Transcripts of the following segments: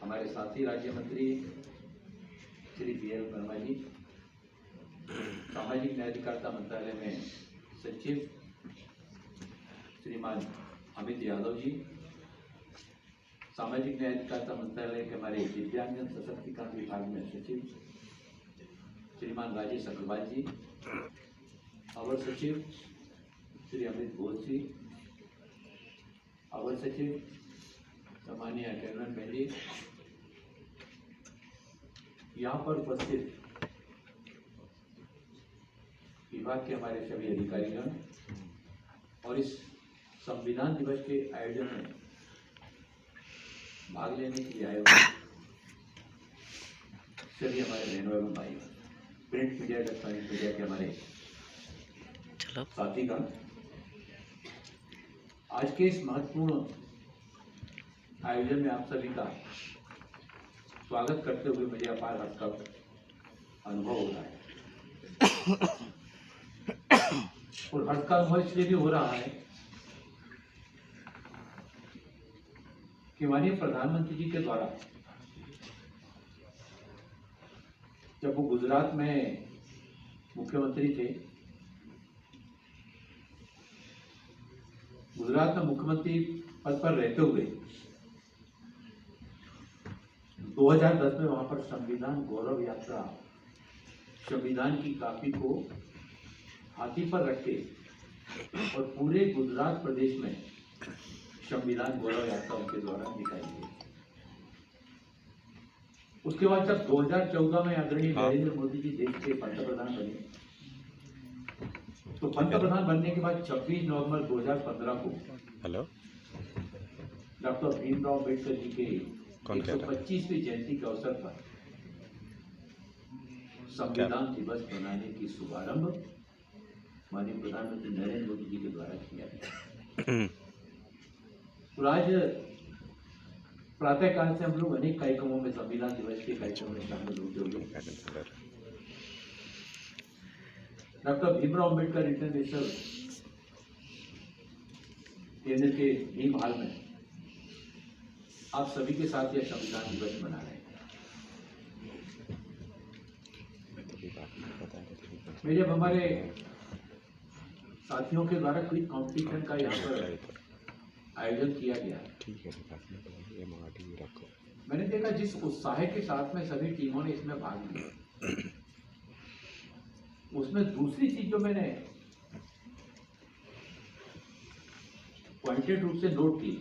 हमारे साथी राज्य मंत्री श्री BL वर्मा जी, सामाजिक न्याय अधिकारिता मंत्रालय में सचिव श्रीमान अमित यादव जी, सामाजिक न्याय अधिकारिता मंत्रालय के हमारे दिव्यांगजन सशक्तिकरण विभाग में सचिव श्रीमान राजेश अग्रवाल जी, अवर सचिव श्री अमित घोष जी, अवर सचिव सम्मानीय कैमरन बहन जी, यहाँ पर उपस्थित विभाग के हमारे सभी अधिकारीगण और इस संविधान दिवस के आयोजन में भाग लेने के लिए आए हुए सभी हमारे बहनों एवं भाई, प्रिंट मीडिया, इलेक्ट्रॉनिक मीडिया के हमारे साथीगण, आज के इस महत्वपूर्ण आयोजन में आप सभी का स्वागत करते हुए मुझे अपार हर्ष का अनुभव हो रहा है। और हर्ष का अनुभव इसलिए भी हो रहा है कि माननीय प्रधानमंत्री जी के द्वारा जब वो गुजरात में मुख्यमंत्री थे, गुजरात में मुख्यमंत्री पद पर रहते हुए 2010 में वहां पर संविधान गौरव यात्रा, संविधान की कापी को हाथी पर रख के और पूरे गुजरात प्रदेश में संविधान गौरव यात्रा उनके द्वारा निकाली गई। उसके बाद जब 2014 में आदरणीय नरेंद्र मोदी जी देश के पंतप्रधान बने, तो पंतप्रधान बनने के बाद 26 नवंबर 2015 को डॉक्टर भीमराव अम्बेडकर जी के 125वीं जयंती के अवसर पर संविधान दिवस मनाने की शुभारंभ माननीय प्रधानमंत्री नरेंद्र मोदी जी के द्वारा किया गया। और आज प्रातःकाल से हम लोग अनेक कार्यक्रमों में, संविधान दिवस के कार्यक्रमों में शामिल होते हुए डॉक्टर भीमराव अम्बेडकर इंटरनेशनल केंद्र के नींव हाल में आप सभी के साथ यह संविधान दिवस मना रहे हैं। मैं जब हमारे साथियों के द्वारा कोई कॉम्पिटिशन का यहाँ पर आयोजन किया गया, मैंने देखा जिस उत्साह के साथ में सभी टीमों ने इसमें भाग लिया, उसमें दूसरी चीज जो मैंने पॉइंटेड रूप से नोट की,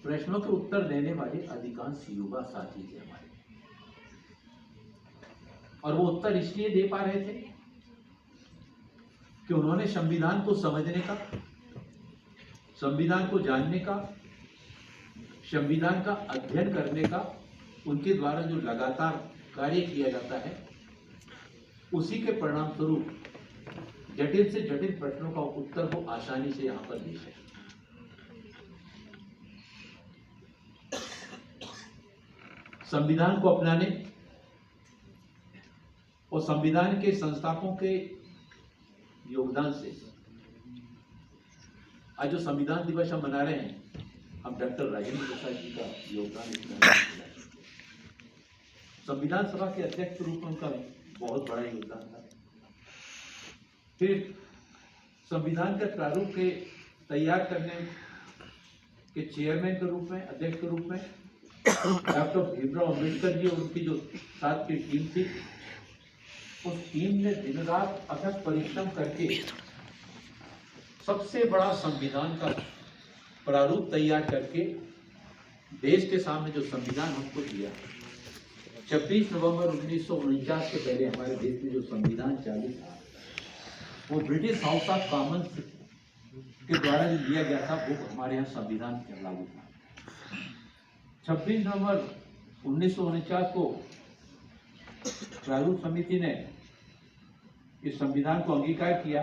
प्रश्नों के उत्तर देने वाले अधिकांश युवा साथी थे हमारे, और वो उत्तर इसलिए दे पा रहे थे कि उन्होंने संविधान को समझने का, संविधान को जानने का, संविधान का अध्ययन करने का उनके द्वारा जो लगातार कार्य किया जाता है, उसी के परिणाम स्वरूप जटिल से जटिल प्रश्नों का उत्तर वो आसानी से यहां पर दे सके। संविधान को अपनाने और संविधान के संस्थापकों के योगदान से आज जो संविधान दिवस हम मना रहे हैं, हम डॉक्टर राजेंद्र प्रसाद जी का योगदान इसमें, संविधान सभा के अध्यक्ष के रूप में उनका बहुत बड़ा योगदान था। फिर संविधान के प्रारूप के तैयार करने के चेयरमैन के रूप में, अध्यक्ष के रूप में डॉक्टर भीमराव अम्बेडकर जी और उनकी जो साथ की टीम थी, उस टीम ने दिन रात अथक परिश्रम करके सबसे बड़ा संविधान का प्रारूप तैयार करके देश के सामने जो संविधान हमको दिया, 26 नवंबर 1949 के पहले हमारे देश में जो संविधान चालू था, वो ब्रिटिश हाउस ऑफ कॉमन्स के द्वारा जो दिया गया था, वो हमारे यहाँ संविधान लागू था। 26 नवंबर 1949 को प्रारूप समिति ने इस संविधान को अंगीकार किया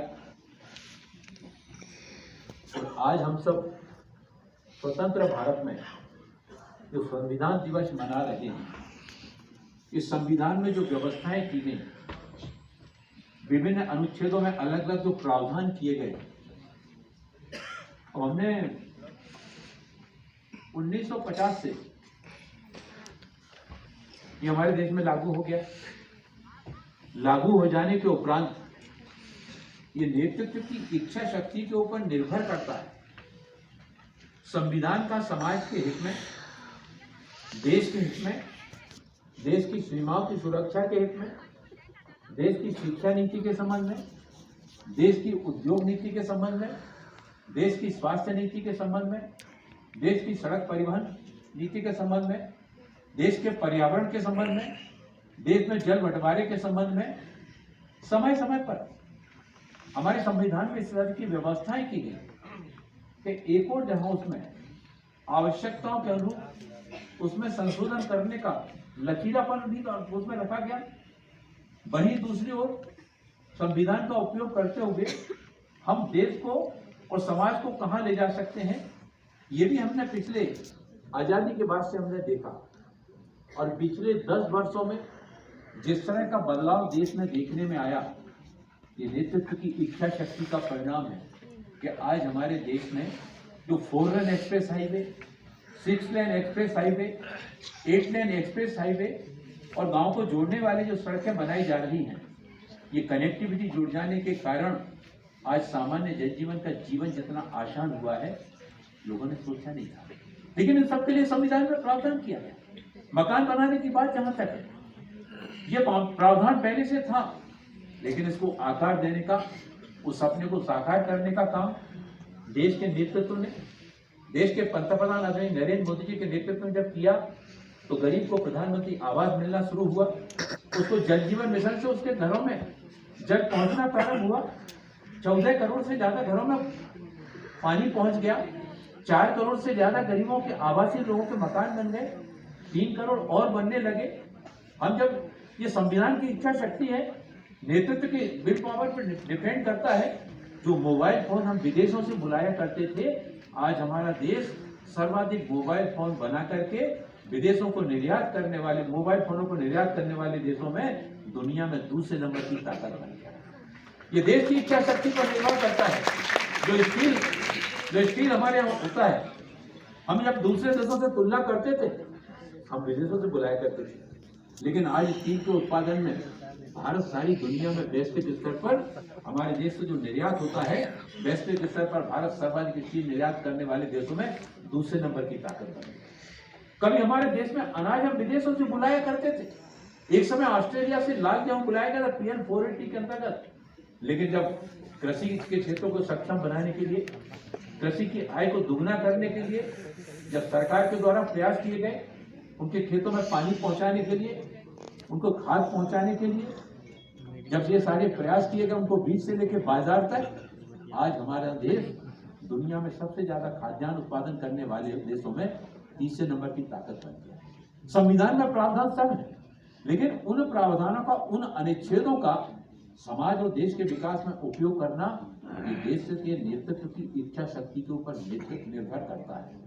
और आज हम सब स्वतंत्र भारत में जो संविधान दिवस मना रहे हैं, इस संविधान में जो व्यवस्थाएं की गई, विभिन्न अनुच्छेदों में अलग अलग जो प्रावधान किए गए, और हमने 1950 से ये हमारे देश में लागू हो गया। लागू हो जाने के उपरांत ये नेतृत्व की इच्छा शक्ति के ऊपर निर्भर करता है। संविधान का समाज के हित में, देश के हित में, देश की सीमाओं की सुरक्षा के हित में, देश की शिक्षा नीति के संबंध में, देश की उद्योग नीति के संबंध में, देश की स्वास्थ्य नीति के संबंध में, देश की सड़क परिवहन नीति के संबंध में, देश के पर्यावरण के संबंध में, देश में जल बंटवारे के संबंध में समय समय पर हमारे संविधान में इस तरह की व्यवस्थाएं की गई कि एक और जहां उसमें आवश्यकताओं के अनुरूप उसमें संशोधन करने का लचीलापन भी उसमें रखा गया, वहीं दूसरी ओर संविधान का उपयोग करते हुए हम देश को और समाज को कहां ले जा सकते हैं, ये भी हमने पिछले आजादी के बाद से हमने देखा। और पिछले 10 वर्षों में जिस तरह का बदलाव देश में देखने में आया, ये नेतृत्व की इच्छा शक्ति का परिणाम है कि आज हमारे देश में जो 4 लेन एक्सप्रेस हाईवे, 6 लेन एक्सप्रेस हाईवे, 8 लेन एक्सप्रेस हाईवे और गांव को जोड़ने वाली जो सड़कें बनाई जा रही हैं, ये कनेक्टिविटी जुड़ जाने के कारण आज सामान्य जनजीवन का जीवन जितना आसान हुआ है, लोगों ने सोचा नहीं था। लेकिन इन सबके लिए संविधान में प्रावधान किया गया। मकान बनाने की बात जहां तक है, ये प्रावधान पहले से था, लेकिन इसको आकार देने का, उस सपने को साकार करने का काम देश के नेतृत्व ने, देश के पंतप्रधान आदरणीय नरेंद्र मोदी जी के नेतृत्व में जब किया, तो गरीब को प्रधानमंत्री आवास मिलना शुरू हुआ, उसको जल जीवन मिशन से उसके घरों में जल पहुंचना प्रारंभ हुआ। 14 करोड़ से ज्यादा घरों में पानी पहुंच गया। 4 करोड़ से ज्यादा गरीबों के आवासीय लोगों के मकान बन गए। 3 करोड़ और बनने लगे। हम जब ये संविधान की इच्छा शक्ति है, नेतृत्व की विल पावर पर डिपेंड करता है। जो मोबाइल फोन हम विदेशों से बुलाया करते थे, आज हमारा देश सर्वाधिक मोबाइल फोन बना करके विदेशों को निर्यात करने वाले, मोबाइल फोनों को निर्यात करने वाले देशों में दुनिया में दूसरे नंबर की ताकत बन गया। ये देश की इच्छा शक्ति पर निर्भर करता है। जो स्टील हमारे यहाँ होता है, हम जब दूसरे देशों से तुलना करते थे, हम विदेशों से बुलाया करते थे, लेकिन आज स्टील के उत्पादन में भारत सारी दुनिया में वैश्विक स्तर पर, हमारे देश से जो निर्यात होता है, वैश्विक स्तर पर भारत सर्वाधिक स्टील निर्यात करने वाले देशों में दूसरे नंबर की ताकत बनी। कभी हमारे देश में अनाज हम विदेशों से बुलाया करते थे। एक समय ऑस्ट्रेलिया से लाल गेहूं बुलाया गया था PN 480 के अंतर्गत। लेकिन जब कृषि के क्षेत्रों को सक्षम बनाने के लिए, कृषि की आय को दुगना करने के लिए जब सरकार के द्वारा प्रयास किए गए, उनके खेतों में पानी पहुंचाने के लिए, उनको खाद पहुंचाने के लिए जब ये सारे प्रयास किए गए, उनको बीज से लेकर बाजार तक, आज हमारा देश दुनिया में सबसे ज्यादा खाद्यान्न उत्पादन करने वाले देशों में तीसरे नंबर की ताकत बन गया। संविधान में प्रावधान सब है, लेकिन उन प्रावधानों का, उन अनुच्छेदों का समाज और देश के विकास में उपयोग करना ये देश के नेतृत्व की इच्छा शक्ति के ऊपर निर्भर करता है।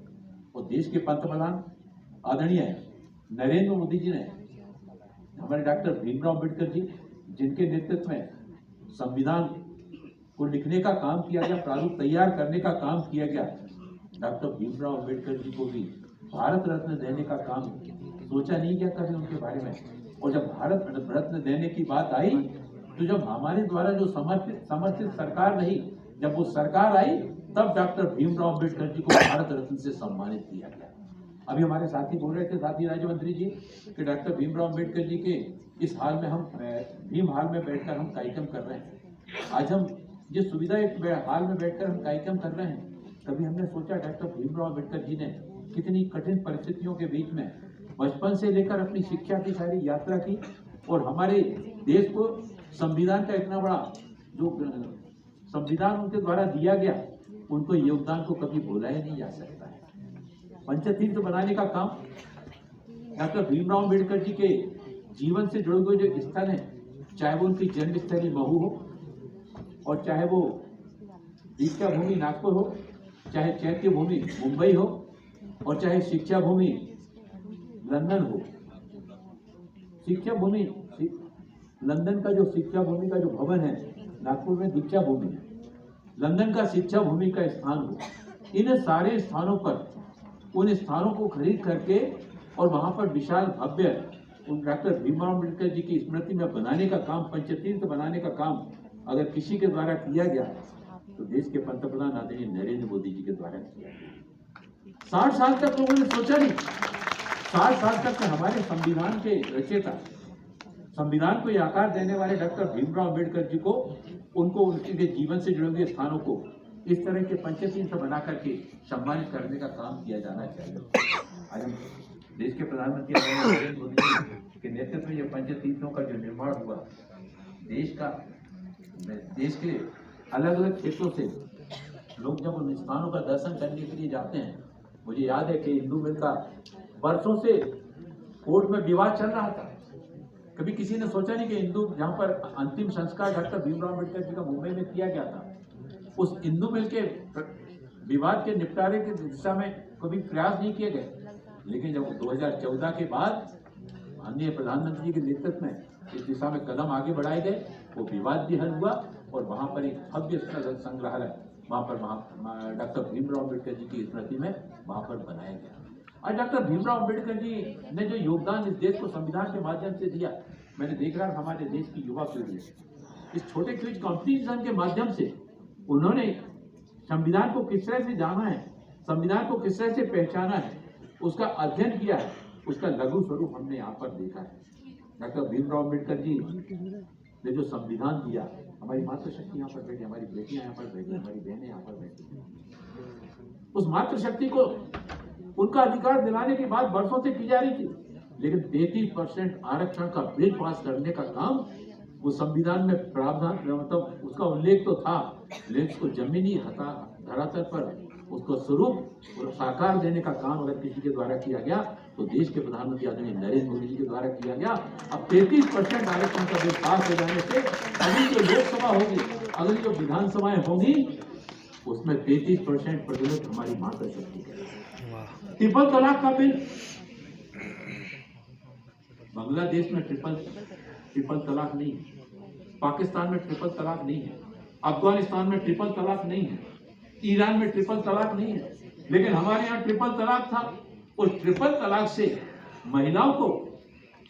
और देश के पंतप्रधान आदरणीय नरेंद्र मोदी जी ने, हमारे डॉक्टर भीमराव अम्बेडकर जी, जिनके नेतृत्व में संविधान को लिखने का काम किया गया, प्रारूप तैयार करने का काम किया गया, डॉक्टर भीमराव अम्बेडकर जी को भी भारत रत्न देने का काम सोचा नहीं गया कभी उनके बारे में। और जब भारत रत्न देने की बात आई, तो जब हमारे द्वारा जो समर्थित सरकार रही, जब वो सरकार आई, तब डॉक्टर भीमराव अम्बेडकर जी को भारत रत्न से सम्मानित किया गया। अभी हमारे साथी बोल रहे थे, साथी राज्य मंत्री जी, कि डॉक्टर भीमराव अम्बेडकर जी के इस हाल में, हम भीम हाल में बैठकर हम कार्यक्रम कर रहे हैं। आज हम जिस सुविधा हाल में बैठकर हम कार्यक्रम कर रहे हैं, कभी हमने सोचा डॉक्टर भीमराव अम्बेडकर जी ने कितनी कठिन परिस्थितियों के बीच में बचपन से लेकर अपनी शिक्षा की सारी यात्रा की, और हमारे देश को संविधान का इतना बड़ा जो संविधान उनके द्वारा दिया गया, उनको योगदान को कभी भूला ही नहीं जा सकता है। पंचतीर्थ बनाने का काम डॉक्टर भीमराव अम्बेडकर जी के जीवन से जुड़े हुए जो स्थल हैं, चाहे वो उनकी जन्मस्थली महू हो, और चाहे वो दीक्षा भूमि नागपुर हो, चाहे चैत्य भूमि मुंबई हो, और चाहे शिक्षा भूमि लंदन हो। शिक्षा भूमि, लंदन का जो शिक्षा भूमि का जो भवन है, नागपुर में दीक्षा भूमि है, लंदन का शिक्षा भूमि का स्थान हो। इन सारे स्थानों पर उन स्थानों को खरीद करके और वहां पर विशाल भव्य उन डॉक्टर भीमराव अम्बेडकर जी की स्मृति में बनाने का काम, पंचतीर्थ बनाने का काम अगर किसी के द्वारा किया गया तो देश के पंतप्रधान आदरणीय नरेंद्र मोदी जी के द्वारा किया गया। 60 साल तक लोगों ने सोचा नहीं, 60 साल तक हमारे संविधान के रचयिता, संविधान को आकार देने वाले डॉक्टर भीमराव अम्बेडकर जी को, उनको उनके जीवन से जुड़े हुए स्थानों को इस तरह के पंचतीर्थ बना करके सम्मानित करने का काम किया जाना चाहिए। आज हम देश के प्रधानमंत्री नरेंद्र मोदी जी के नेतृत्व में ये पंचतीर्थों का जो निर्माण हुआ, देश के अलग अलग क्षेत्रों से लोग जब उन स्थानों का दर्शन करने के लिए जाते हैं, मुझे याद है कि हिंदू मिल का वर्षों से कोर्ट में विवाद चल रहा था। कभी किसी ने सोचा नहीं कि हिंदू, जहां पर अंतिम संस्कार डॉक्टर भीमराव अम्बेडकर जी का मुंबई में किया गया था, उस हिंदू मिल के विवाद के निपटारे की दिशा में कभी प्रयास नहीं किए गए। लेकिन जब 2014 के बाद माननीय प्रधानमंत्री के नेतृत्व में इस दिशा में कदम आगे बढ़ाए गए, वो विवाद भी हल हुआ और वहां पर एक भव्य संग्रहालय वहां पर डॉक्टर भीमराव अम्बेडकर जी की स्मृति में वहां पर बनाया गया। आज डॉक्टर भीमराव अम्बेडकर जी ने जो योगदान इस देश को संविधान के माध्यम से दिया, मैंने देख रहा हमारे देश की युवा पीढ़ी इस छोटे क्विज कॉम्पिटिशन के माध्यम से उन्होंने संविधान को किस तरह से जाना है, संविधान को किस तरह से पहचाना है, उसका अध्ययन किया है, उसका लघु स्वरूप हमने यहाँ पर देखा है। डॉक्टर भीमराव अम्बेडकर जी ने जो संविधान दिया, हमारी मातृशक्ति यहाँ पर बैठी, हमारी बेटियां यहाँ पर बैठी, हमारी बहनें यहाँ पर बैठी, उस मातृशक्ति को उनका अधिकार दिलाने की बात वर्षों से की जा रही थी, लेकिन 33% आरक्षण का बिल पास करने का काम वो संविधान में प्रावधान, मतलब उसका उल्लेख तो था, लेकिन उसको जमीनी धरातल पर उसको स्वरूप और साकार देने का काम अगर किसी के द्वारा किया गया तो देश के प्रधानमंत्री आदरणीय नरेंद्र मोदी जी के द्वारा किया गया। अब 33% आरक्षण का बिल पास हो जाने से अगली जो लोकसभा होगी, अगली जो विधानसभाएं होंगी, उसमें 33% प्रतिशत हमारी मातृशक्ति है। ट्रिपल तलाक का बिल, बांग्लादेश में ट्रिपल तलाक नहीं है, पाकिस्तान में ट्रिपल तलाक नहीं है, अफगानिस्तान में ट्रिपल तलाक नहीं है, ईरान में ट्रिपल तलाक नहीं है, लेकिन हमारे यहाँ ट्रिपल तलाक था। उस ट्रिपल तलाक से महिलाओं को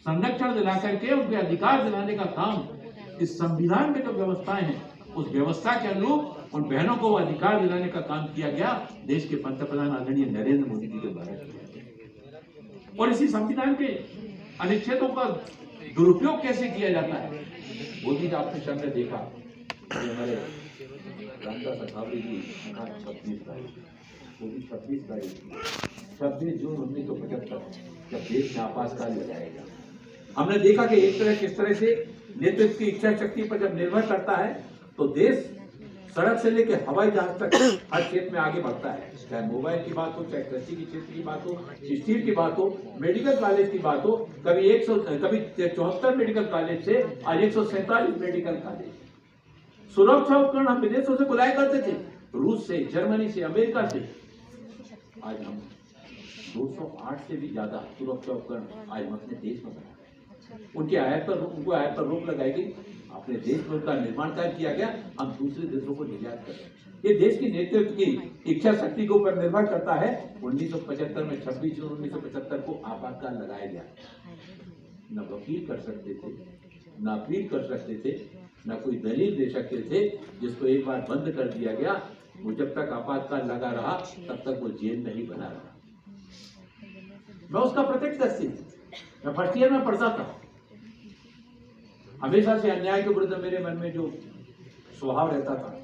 संरक्षण दिला करके उनके अधिकार दिलाने का काम इस संविधान में जो व्यवस्थाएं हैं, उस व्यवस्था के अनुरूप उन बहनों को अधिकार दिलाने का काम किया गया देश के पंतप्रधान आदरणीय नरेंद्र मोदी जी के द्वारा किया गया। और इसी संविधान के अनुच्छेदों का दुरुपयोग कैसे किया जाता है, मोदी जी आपने शब्द देखा, हमारे रामदास अठावले जी 26 जून 1975 जब देश में आपातकाल लगाया गया, हमने देखा कि एक तरह किस तरह से नेतृत्व की इच्छा शक्ति पर जब निर्भर करता है तो देश सड़क से लेकर हवाई जहाज तक हर क्षेत्र में आगे बढ़ता है। चाहे मोबाइल की बात हो, चाहे कृषि की क्षेत्र की बात हो, स्टील की बात हो, मेडिकल कॉलेज की बात हो, कभी 74 मेडिकल कॉलेज से आज 147 मेडिकल कॉलेज। सुरक्षा उपकरण हम विदेशों से बुलाया करते थे, रूस से, जर्मनी से, अमेरिका से। आज हम 208 से भी ज्यादा सुरक्षा उपकरण आज हम अपने देश में बनाए। उनको आयात पर रोक लगाई गई, अपने देश में उनका निर्माण कार्य किया गया, हम दूसरे देशों को निर्यात कर रहे हैं। ये देश की नेतृत्व की इच्छा शक्ति के ऊपर निर्भर करता है। 1975 में 26 जून 1975 को आपातकाल लगाया गया। न वकील कर सकते थे, न अपील कर सकते थे, न कोई दलील दे सकते थे, जिसको एक बार बंद कर दिया गया, वो जब तक आपातकाल लगा रहा तब तक वो जेल में ही बना रहा। मैं उसका प्रत्यक्षदर्शी, मैं फर्स्ट ईयर में पढ़ता था। हमेशा से अन्याय के विरुद्ध मेरे मन में जो स्वभाव रहता था,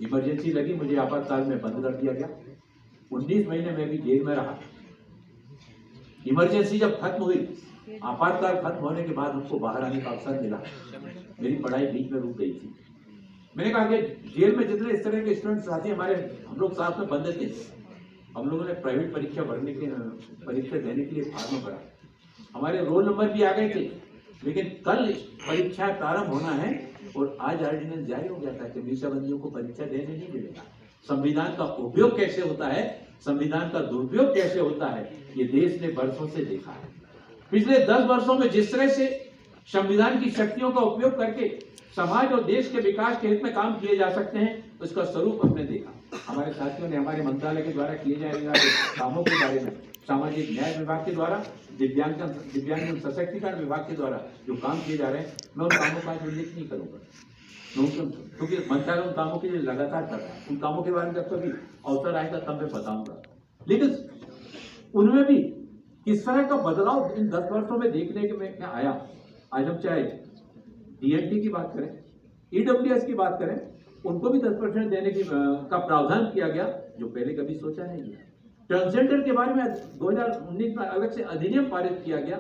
इमरजेंसी लगी, मुझे आपातकाल में बंद कर दिया गया। 19 महीने में भी जेल में रहा। इमरजेंसी जब खत्म हुई, आपातकाल खत्म होने के बाद हमको बाहर आने का अवसर मिला। मेरी पढ़ाई बीच में रुक गई थी। मैंने कहा कि जेल में जितने इस तरह के स्टूडेंट साथी हमारे, हम लोग साथ में बंद थे, हम लोगों ने प्राइवेट परीक्षा देने के लिए फार्म भरा। हमारे रोल नंबर भी आ गए थे, लेकिन कल परीक्षा प्रारंभ होना है और आज ऑर्डिनेंस जारी हो गया था कि मीसाबंदियों को परीक्षा देने नहीं मिलेगा। संविधान का उपयोग कैसे होता है, संविधान का दुरुपयोग कैसे होता है, ये देश ने वर्षों से देखा है। पिछले 10 वर्षों में जिस तरह से संविधान की शक्तियों का उपयोग करके समाज और देश के विकास के हित में काम किए जा सकते हैं, उसका स्वरूप हमने देखा। हमारे साथियों ने हमारे मंत्रालय के द्वारा किए जाने वाले कामों के बारे में, सामाजिक न्याय विभाग के द्वारा, दिव्यांग सशक्तिकरण विभाग के द्वारा जो काम किए जा रहे हैं, मैं उन कामों का उल्लेख नहीं करूंगा क्योंकि मंत्रालय उन कामों के लिए लगातार कर रहा है। उन कामों के बारे में जब कभी अवसर आएगा तब मैं बताऊंगा। लेकिन उनमें भी किस तरह का बदलाव इन 10 वर्षों में देखने के में आया। आज हम चाहे डीएनटी की बात करें, ईडब्ल्यूएस की बात करें, उनको भी 10% देने की का प्रावधान किया गया, जो पहले कभी सोचा नहीं गया। ट्रांसजेंडर के बारे में 2019 में अलग से अधिनियम पारित किया गया।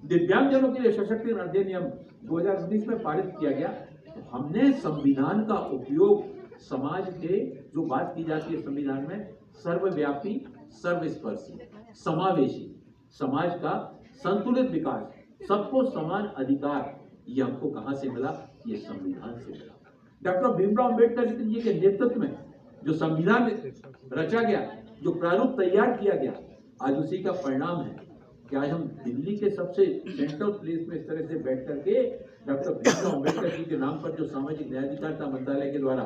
दिव्यांगजनों के लिए सशक्तिकरण अधिनियम 2019 में पारित किया गया। तो हमने संविधान का उपयोग समाज के, जो बात की जाती है संविधान में, सर्वव्यापी, सर्वस्पर्शी, समावेशी समाज का संतुलित विकास, सबको समान अधिकार, ये हमको कहां से मिला? ये संविधान से मिला। डॉक्टर भीमराव अंबेडकर जी के नेतृत्व में जो संविधान रचा गया, जो प्रारूप तैयार किया गया, आज उसी का परिणाम है कि आज हम दिल्ली के सबसे सेंट्रल प्लेस में इस तरह से बैठ करके डॉक्टर भीमराव अंबेडकर जी के नाम पर जो सामाजिक न्याय अधिकारिता मंत्रालय के द्वारा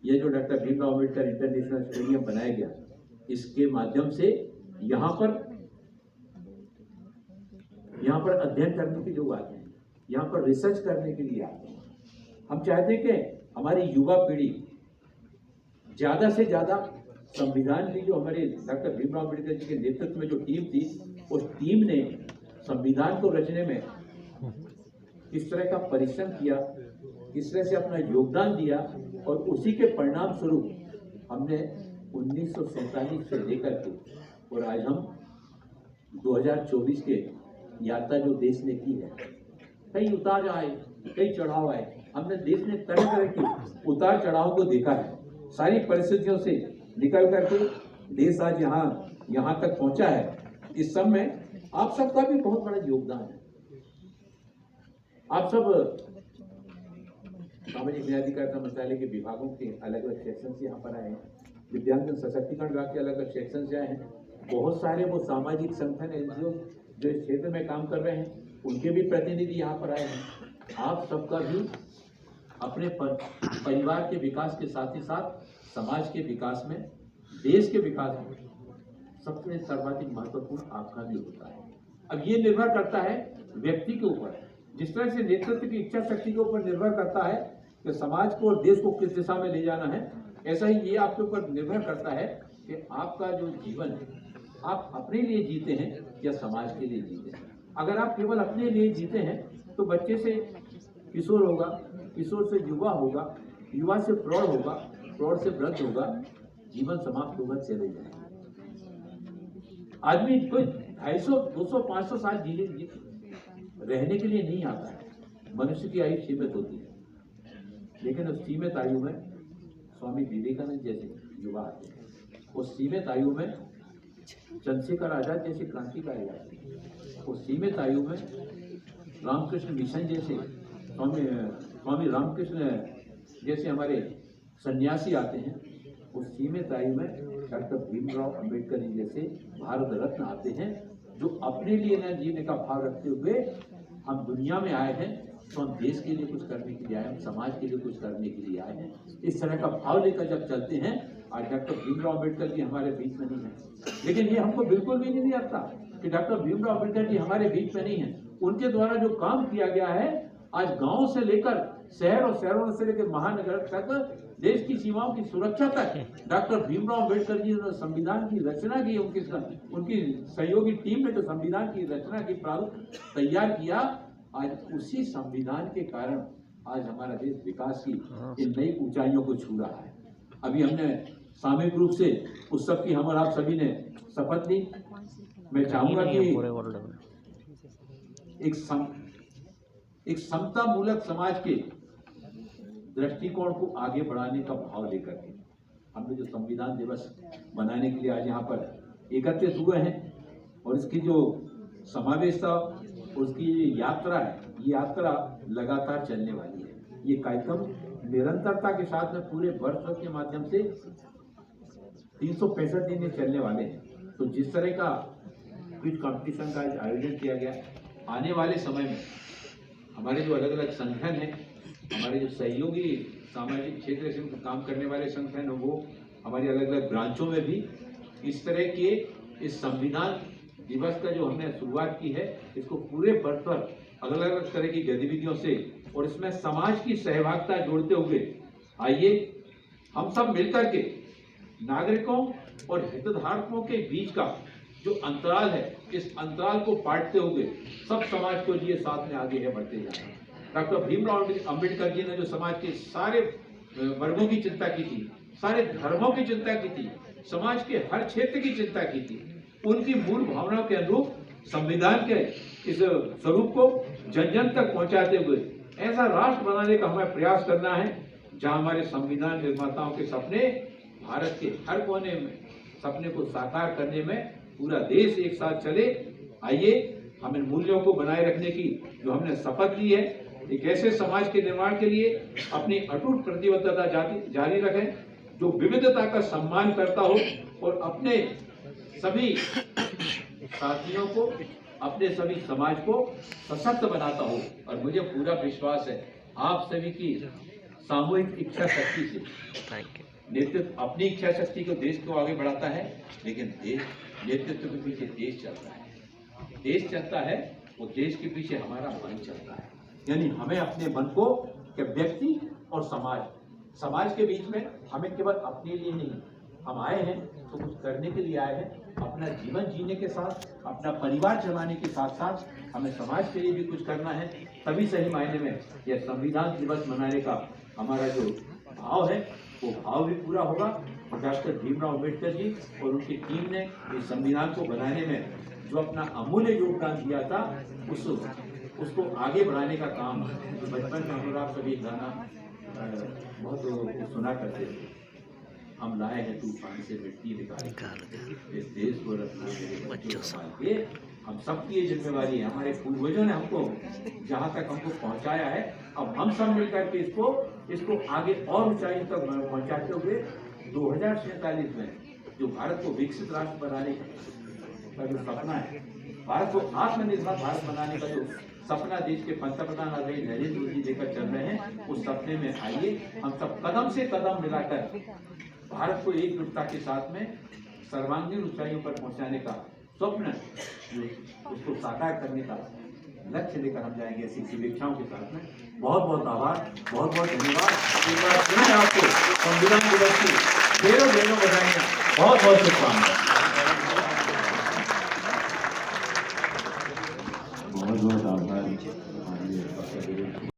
ये जो doctor Bhimrao Ambedkar international stadium बनाया गया, इसके माध्यम से यहाँ पर अध्ययन करने के लोग आते हैं, यहाँ पर रिसर्च करने के लिए आते हैं। हम चाहते हैं कि हमारी युवा पीढ़ी ज्यादा से ज्यादा संविधान की, जो हमारे डॉक्टर भीमराव अंबेडकर जी के नेतृत्व में जो टीम थी, उस टीम ने संविधान को रचने में किस तरह का परिश्रम किया, किस तरह से अपना योगदान दिया, और उसी के परिणाम स्वरूप हमने 1947 से लेकर के और आज हम 2024 के यात्रा जो देश ने की है, कई उतार आए, कई चढ़ाव आए। हमने देश में तरह तरह के उतार चढ़ाव को देखा है। सारी परिस्थितियों से निकल करके देश आज यहाँ तक पहुंचा है। इस सब में आप सबका भी बहुत बड़ा योगदान है। आप सब सामाजिक न्याय अधिकारिता मंत्रालय के विभागों के अलग अलग सेक्शन से यहाँ पर आए हैं। दिव्यांग सशक्तिकरण विभाग के अलग अलग सेक्शन से आए हैं। बहुत सारे वो सामाजिक संगठन, एनजीओ जो इस क्षेत्र में काम कर रहे हैं, उनके भी प्रतिनिधि यहाँ पर आए हैं। आप सबका भी अपने परिवार के विकास के साथ ही साथ समाज के विकास में, देश के विकास में सबसे सर्वाधिक महत्वपूर्ण आपका भी होता है। अब ये निर्भर करता है व्यक्ति के ऊपर, जिस तरह से नेतृत्व की इच्छा शक्ति के ऊपर निर्भर करता है कि समाज को और देश को किस दिशा में ले जाना है, ऐसा ही ये आपके ऊपर निर्भर करता है कि आपका जो जीवन है, आप अपने लिए जीते हैं या समाज के लिए जीते हैं। अगर आप केवल अपने लिए जीते हैं तो बच्चे से किशोर होगा, किशोर से युवा होगा, युवा से प्रौढ़ होगा, प्रौढ़ से वृद्ध होगा, जीवन समाप्त होगा, चले जाएगा। आदमी कोई 250, 200, 500 साल रहने के लिए नहीं आता है। मनुष्य की आयु सीमित होती है, लेकिन उस सीमित आयु में स्वामी विवेकानंद जैसे युवा आते हैं। उस सीमित आयु में चंद्रशेखर आजाद जैसे क्रांतिकारी आते हैं। उस सीमित आयु में रामकृष्ण मिशन जैसे स्वामी रामकृष्ण जैसे हमारे सन्यासी आते हैं। उस सीमित आयु में डॉक्टर भीमराव अंबेडकर जी जैसे भारत रत्न आते हैं, जो अपने लिए न जीने का भाव रखते हुए हम दुनिया में आए हैं तो हम देश के लिए कुछ करने के लिए आए हैं, समाज के लिए कुछ करने के लिए आए हैं। इस तरह का भाव लेकर जब चलते हैं, आज डॉक्टर भीमराव अंबेडकर जी हमारे बीच में नहीं है, लेकिन ये हमको बिल्कुल भी नहीं लगता कि डॉक्टर भीमराव अंबेडकर जी हमारे बीच में नहीं है। उनके द्वारा जो काम किया गया है, आज गांव से लेकर शहर और शहरों से लेकर महानगर तक, देश की सीमाओं की सुरक्षा तक डॉक्टर भीमराव अंबेडकर जी ने संविधान की रचना की। उनकी सहयोगी टीम ने जो संविधान की रचना की प्रारूप तैयार किया, आज उसी संविधान के कारण आज हमारा देश विकास की इन नई ऊंचाइयों को छू रहा है। अभी हमने सामूहिक रूप से उस सब की हम और आप सभी ने शपथ ली। मैं चाहूंगा कि एक समता मूलक समाज के दृष्टिकोण को आगे बढ़ाने का भाव लेकर के हमने जो संविधान दिवस मनाने के लिए आज यहाँ पर एकत्रित हुए हैं, और इसकी जो समावेश था, उसकी यात्रा है, ये यात्रा लगातार चलने वाली है। ये कार्यक्रम निरंतरता के साथ में पूरे वर्षों के माध्यम से 365 दिन चलने वाले हैं। तो जिस तरह का क्विज कंपटीशन का आयोजन किया गया, आने वाले समय में हमारे जो अलग अलग संगठन हैं, हमारे जो सहयोगी सामाजिक क्षेत्र से काम करने वाले संगठन हैं, वो हमारी अलग अलग ब्रांचों में भी इस तरह के इस संविधान दिवस का जो हमने शुरुआत की है, इसको पूरे वर्ष पर अलग अलग तरह की गतिविधियों से और इसमें समाज की सहभागिता जोड़ते हुए आइए हम सब मिलकर के नागरिकों और हितधारकों के बीच का जो अंतराल है, इस अंतराल को पाटते हुए सब समाज को लिए साथ में आगे है बढ़ते जाए। डॉक्टर भीमराव अंबेडकर जी ने जो समाज के सारे वर्गों की चिंता की थी, सारे धर्मों की चिंता की थी, समाज के हर क्षेत्र की चिंता की थी, उनकी मूल भावनाओं के अनुरूप संविधान के इस स्वरूप को जन जन तक पहुंचाते हुए ऐसा राष्ट्र बनाने का हमें प्रयास करना है जहां हमारे संविधान निर्माताओं के सपने भारत के हर कोने में सपने को साकार करने में पूरा देश एक साथ चले। आइए हम इन मूल्यों को बनाए रखने की जो हमने शपथ ली है, एक ऐसे समाज के निर्माण के लिए अपनी अटूट प्रतिबद्धता जारी रखें जो विविधता का सम्मान करता हो और अपने सभी साथियों को, अपने सभी समाज को सशक्त बनाता हो। और मुझे पूरा विश्वास है आप सभी की सामूहिक इच्छा शक्ति से नेतृत्व अपनी इच्छा शक्ति को देश को आगे बढ़ाता है, लेकिन देश नेतृत्व के पीछे देश चलता है। देश चलता है वो देश के पीछे हमारा मन चलता है। यानी हमें अपने मन को कि व्यक्ति और समाज के बीच में हमें केवल अपने लिए नहीं, हम आए हैं तो कुछ करने के लिए आए हैं, अपना जीवन जीने के साथ अपना परिवार चलाने के साथ साथ हमें समाज के लिए भी कुछ करना है। तभी सही मायने में यह संविधान दिवस मनाने का हमारा जो भाव है वो भाव भी पूरा होगा। डॉक्टर भीमराव अंबेडकर जी और उनकी टीम ने इस संविधान को बनाने में जो अपना अमूल्य योगदान दिया था उसको आगे बढ़ाने का काम, बचपन में हम लोग सभी गाना बहुत सुना करते थे, हम लाए हैं तूफान से मिट्टी निकाल इस देश को रखना मेरे बच्चों के, हम सबकी ये जिम्मेवारी है। हमारे पूर्वजों ने हमको जहाँ तक हमको पहुँचाया है, अब हम सब मिलकर के इसको आगे और ऊंचाई तक पहुँचाते हुए 2047 में जो भारत को विकसित राष्ट्र बनाने का जो सपना है, भारत को आत्मनिर्भर भारत बनाने का जो सपना देश के पंतप्रधान आदरणीय नरेंद्र मोदी लेकर चल रहे हैं, उस सपने में आइए हम सब कदम से कदम मिलाकर भारत को एकजुटता के साथ में सर्वांगीण ऊंचाइयों पर पहुंचाने का स्वप्न उसको साकार करने का लक्ष्य लेकर हम जाएंगे। ऐसी शुभेच्छाओं के साथ में बहुत बहुत आभार, बहुत बहुत धन्यवाद। एक बार फिर आपको संविधान दिवस की ढेरों बधाइयां, बहुत बहुत शुभकामनाएं।